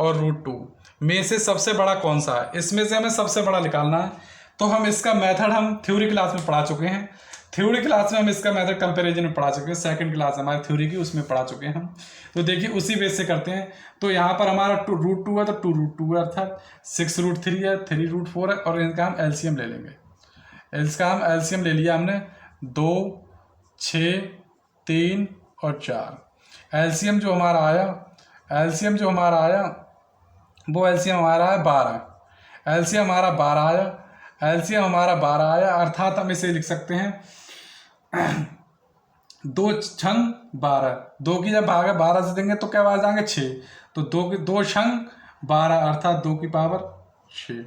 और √2 में से सबसे बड़ा कौन सा है। इसमें से हमें सबसे बड़ा निकालना है। तो हम इसका मेथड हम थ्योरी क्लास में पढ़ा चुके हैं। थ्योरी क्लास में हम इसका मेथड कंपैरिजन में पढ़ा चुके हैं। सेकंड क्लास हमारी थ्योरी की, उसमें पढ़ा चुके हैं हम। तो देखिए उसी बेस से करते हैं। तो यहाँ पर हमारा √2 है तो 2√2 है, अर्थात 6√3 है, 3√4 है, और इनका हम एलसीएम ले लेंगे। इसका हम एलसीएम ले लिया हमने 2, 6, 3 और 4। एलसीएम जो हमारा आया वो एलसीएम हमारा है 12। एलसीएम हमारा 12 आया, अर्थात हम इसे लिख सकते हैं 2 छंग 12। 2 की जब भागा 12 से देंगे तो क्या आ जाएंगे 6। तो 2 छंग 12 अर्थात 2 की पावर 6।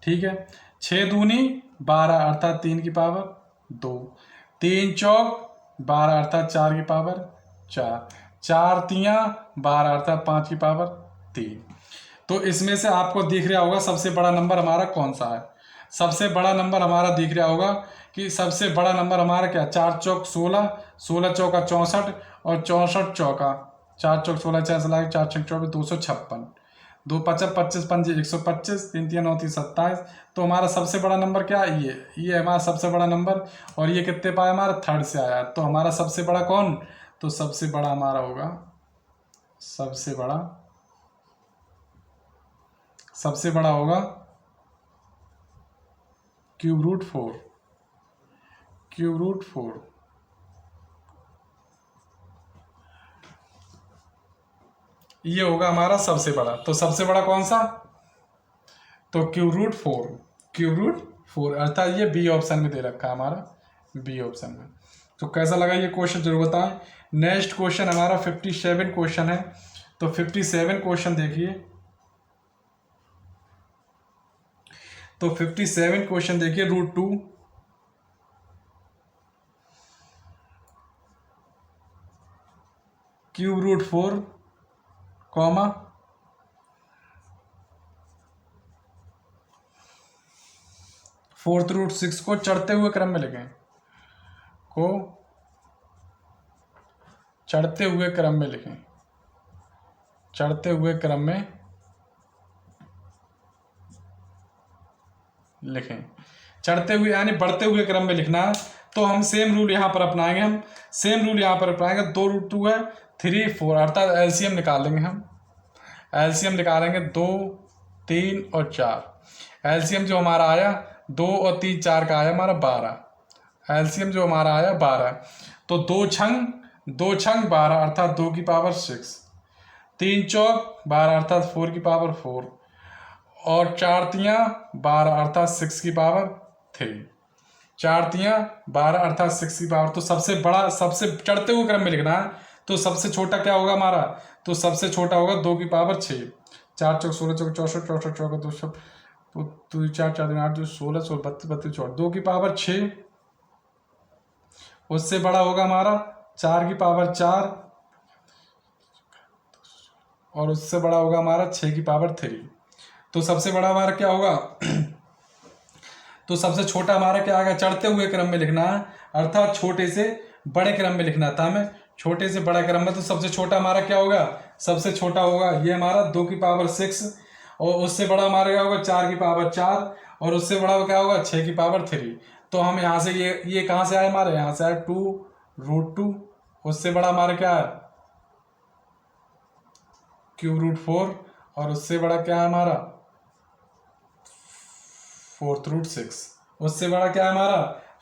ठीक है, 6 दूनी 12 अर्थात 3 की पावर 2। 3 चौक 12 अर्थात 4 की पावर 4। 4 तियां 12 अर्थात 5 की पावर 3। तो इसमें से आपको दिख रहा होगा सबसे बड़ा नंबर हमारा कौन सा है। सबसे बड़ा नंबर हमारा दिख रहा होगा कि सबसे बड़ा नंबर हमारा क्या, 4 चौक 16, 16 चौका 64 और 64 चौका 4 चौक 16 4 4 छक 24 256। 2 55 25 5 125 3 3 9 3 27। तो हमारा सबसे बड़ा नंबर क्या है, ये हमारा सबसे बड़ा नंबर। और ये कितने पाया, हमारा थर्ड से आया। तो हमारा सबसे बड़ा कौन, तो सबसे बड़ा हमारा होगा, सबसे बड़ा होगा √4। ये होगा हमारा सबसे बड़ा। तो सबसे बड़ा कौन सा, तो √4 अर्थात ये बी ऑप्शन में दे रखा है हमारा, बी ऑप्शन में। तो कैसा लगा ये क्वेश्चन जरूर बताएं। नेक्स्ट क्वेश्चन हमारा 57 क्वेश्चन है। तो 57 क्वेश्चन देखिए। तो 57 क्वेश्चन देखिए, √2 √4 कॉमा 4th√6 को चढ़ते हुए क्रम में लिखें, चढ़ते हुए क्रम में लिखें, चढ़ते हुए क्रम में लिखें, चढ़ते हुए यानी बढ़ते हुए क्रम में लिखना है। तो हम सेम रूल यहाँ पर अपनाएंगे, 2√2 है 3 4 अर्थात एलसीएम निकाल लेंगे हम। एलसीएम निकालेंगे 2 3 और 4। एलसीएम जो हमारा आया 2 और 3 4 का आया हमारा 12। एलसीएम जो हमारा आया 12। तो 2 छंग 12 अर्थात 2 की पावर 6। 3 चौक 12 अर्थात 4 की पावर 4 और 4 तियां 12 अर्थात 6 की पावर 3। 4 तियां 12 अर्थात 6 की पावर। तो सबसे बड़ा, सबसे चढ़ते हुए क्रम में लिखना है। तो सबसे छोटा क्या होगा हमारा, तो सबसे छोटा होगा 2 की पावर 6। 4 चौक 16 चौक 64 64 चौका 200 2 4 4 3 8 16 16 32 32 4 2 की पावर 6। उससे बड़ा होगा हमारा 4 की पावर 4 और उससे बड़ा होगा हमारा 6 की पावर 3। तो सबसे बड़ा हमारा क्या होगा तो सबसे छोटा हमारा क्या आएगा, चढ़ते हुए क्रम में लिखना है अर्थात छोटे से बड़े क्रम में लिखना था हमें, छोटे से बड़ा क्रम में। तो सबसे छोटा हमारा क्या होगा, सबसे छोटा होगा ये हमारा 2 की पावर 6 और उससे बड़ा हमारा क्या होगा 4 की पावर 4 और उससे बड़ा क्या होगा 6 की पावर 3। तो हम यहाँ से ये कहाँ से आए, हमारे यहाँ से आए 2√2। उससे बड़ा हमारा क्या है √4 और उससे बड़ा क्या है हमारा 4th√6। उससे बड़ा क्या है हमारा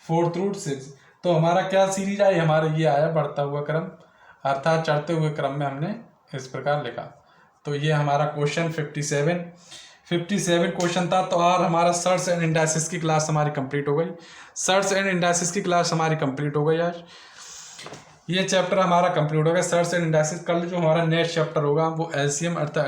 4th√6। तो हमारा क्या सीरीज आई, हमारा ये आया बढ़ता हुआ क्रम अर्थात चढ़ते हुए क्रम में हमने इस प्रकार लिखा। तो ये हमारा क्वेश्चन 57 क्वेश्चन था। तो और हमारा सर्च एंड इंडाइसिस की क्लास हमारी कंप्लीट हो गई। सर्च एंड इंडाइसिस की क्लास हमारी कंप्लीट हो गई आज। ये चैप्टर हमारा कंप्लीट हो गया सर्च एंड इंडाइसिस। कल जो हमारा नेक्स्ट चैप्टर होगा वो एलसीएम अर्थात